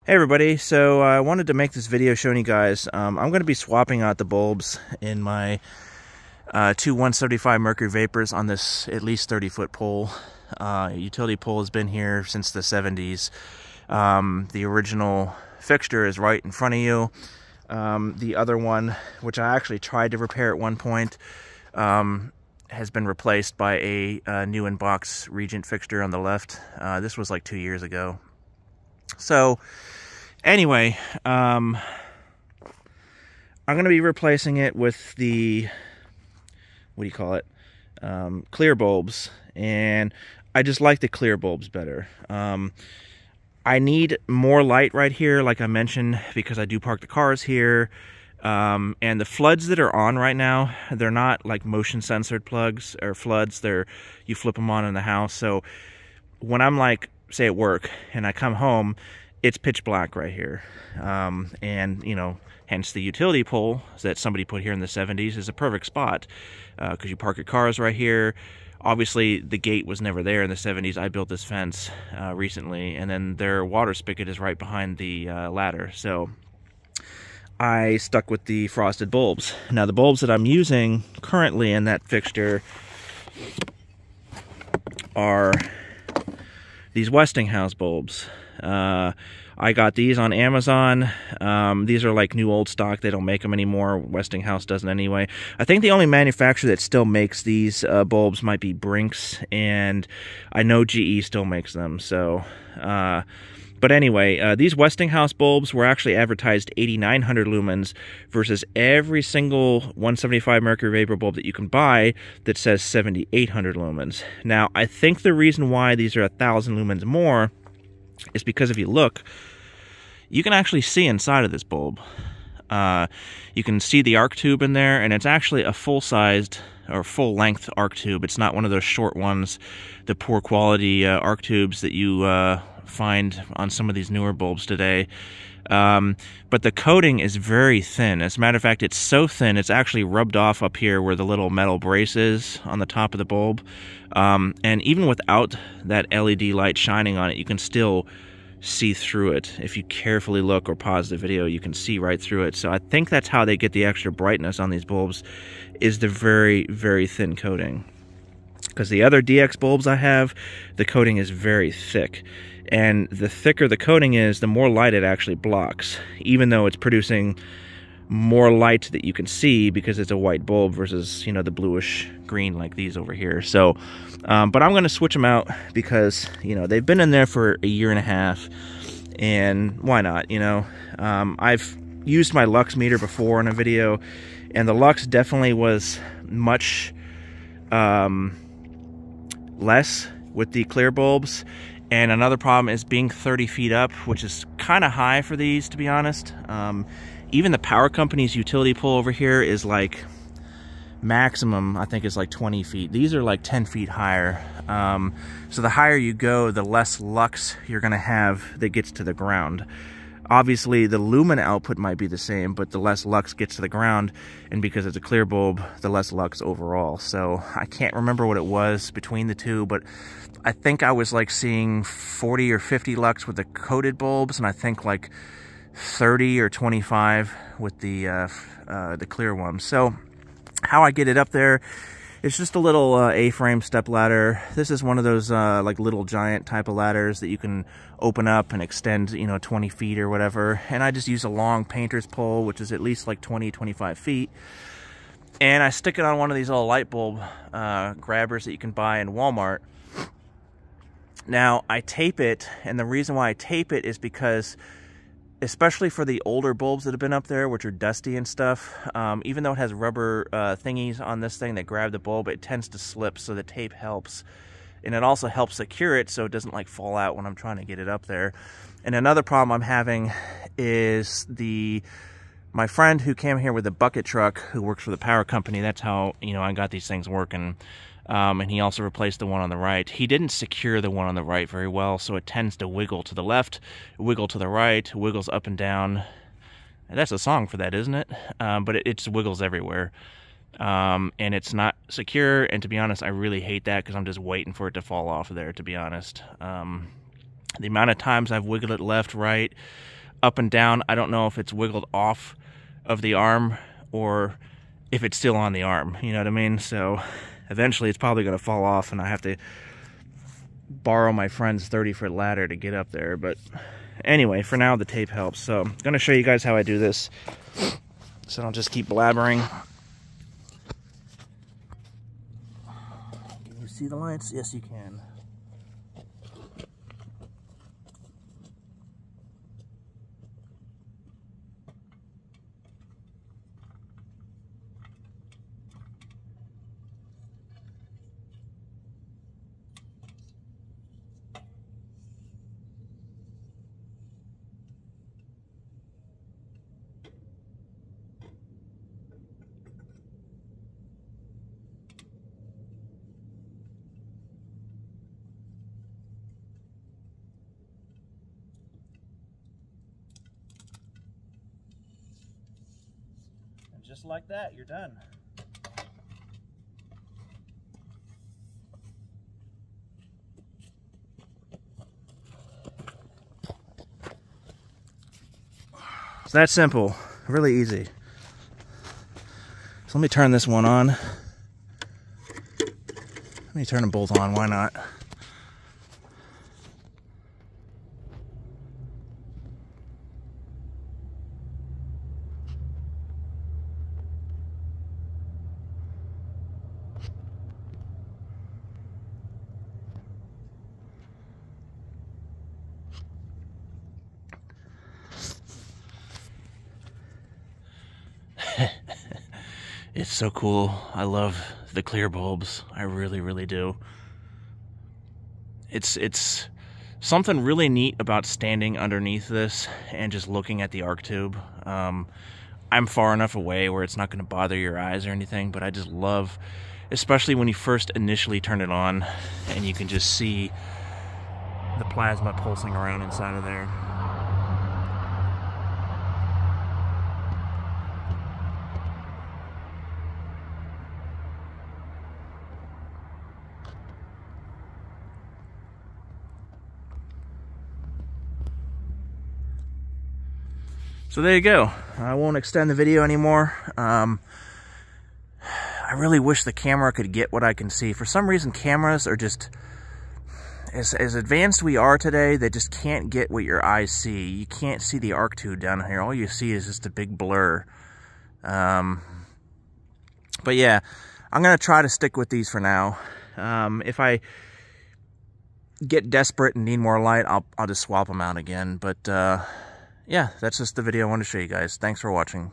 Hey everybody, so I wanted to make this video showing you guys, I'm going to be swapping out the bulbs in my two 175 Mercury Vapors on this at least 30-foot pole. Utility pole has been here since the 70s. The original fixture is right in front of you. The other one, which I actually tried to repair at one point, has been replaced by a new in-box Regent fixture on the left. This was like 2 years ago. So anyway, I'm going to be replacing it with the, what do you call it, clear bulbs, and I just like the clear bulbs better. I need more light right here, like I mentioned, because I do park the cars here, and the floods that are on right now, they're not like motion censored plugs or floods. You flip them on in the house. So when I'm like, say at work, and I come home, it's pitch black right here. And, you know, hence the utility pole that somebody put here in the 70s is a perfect spot, because you park your cars right here. Obviously, the gate was never there in the 70s. I built this fence recently, and then their water spigot is right behind the ladder. So I stuck with the frosted bulbs. Now, the bulbs that I'm using currently in that fixture are these Westinghouse bulbs. I got these on Amazon. These are like new old stock. They don't make them anymore. Westinghouse doesn't anyway. I think the only manufacturer that still makes these bulbs might be Brinks, and I know GE still makes them. So, but anyway, these Westinghouse bulbs were actually advertised 8,900 lumens versus every single 175 Mercury Vapor bulb that you can buy that says 7,800 lumens. Now, I think the reason why these are 1,000 lumens more is because if you look, you can actually see inside of this bulb. You can see the arc tube in there, and it's actually a full-sized or full-length arc tube. It's not one of those short ones, the poor quality arc tubes that you find on some of these newer bulbs today. But the coating is very thin. As a matter of fact, it's so thin, it's actually rubbed off up here where the little metal brace is on the top of the bulb. And even without that LED light shining on it, you can still see through it. If you carefully look or pause the video, you can see right through it. So I think that's how they get the extra brightness on these bulbs, is the very, very thin coating. Because the other DX bulbs I have, the coating is very thick. And the thicker the coating is, the more light it actually blocks, even though it's producing more light that you can see because it's a white bulb versus, you know, the bluish green like these over here. So, but I'm going to switch them out because, you know, they've been in there for a year and a half, and why not, you know? I've used my lux meter before in a video, and the lux definitely was much less with the clear bulbs. And another problem is being 30 feet up, which is kind of high for these, to be honest. Even the power company's utility pole over here is like maximum, I think, is like 20 feet. These are like 10 feet higher. So the higher you go, the less lux you're going to have that gets to the ground. Obviously, the lumen output might be the same, but the less lux gets to the ground, and because it's a clear bulb, the less lux overall. So I can't remember what it was between the two, but I think I was like seeing 40 or 50 lux with the coated bulbs, and I think like 30 or 25 with the clear ones. So how I get it up there, it's just a little A-frame step ladder. This is one of those like little giant type of ladders that you can open up and extend, you know, 20 feet or whatever. And I just use a long painter's pole, which is at least like 20, 25 feet. And I stick it on one of these little light bulb grabbers that you can buy in Walmart. Now, I tape it, and the reason why I tape it is because, especially for the older bulbs that have been up there, which are dusty and stuff, even though it has rubber thingies on this thing that grab the bulb, it tends to slip, so the tape helps. And it also helps secure it so it doesn't like fall out when I'm trying to get it up there. And another problem I'm having is my friend who came here with a bucket truck, who works for the power company, that's how, you know, I got these things working. And he also replaced the one on the right. He didn't secure the one on the right very well, so it tends to wiggle to the left, wiggle to the right, wiggles up and down. And that's a song for that, isn't it? But it just wiggles everywhere. And it's not secure, and to be honest, I really hate that because I'm just waiting for it to fall off of there, to be honest. The amount of times I've wiggled it left, right, up and down. I don't know if it's wiggled off of the arm or if it's still on the arm, you know what I mean? So eventually it's probably going to fall off and I have to borrow my friend's 30-foot ladder to get up there. But anyway, for now the tape helps. So I'm going to show you guys how I do this, so I don't just keep blabbering. Can you see the lights? Yes, you can. Just like that, you're done. It's that simple, really easy. So let me turn this one on. Let me turn them both on, why not? It's so cool. I love the clear bulbs. I really, really do. It's something really neat about standing underneath this and just looking at the arc tube. I'm far enough away where it's not going to bother your eyes or anything, but I just love, especially when you first initially turn it on and you can just see the plasma pulsing around inside of there. So there you go. I won't extend the video anymore. I really wish the camera could get what I can see. For some reason, cameras are just, as advanced we are today, they just can't get what your eyes see. You can't see the arc tube down here. All you see is just a big blur. But yeah, I'm going to try to stick with these for now. If I get desperate and need more light, I'll just swap them out again. But yeah, that's just the video I wanted to show you guys. Thanks for watching.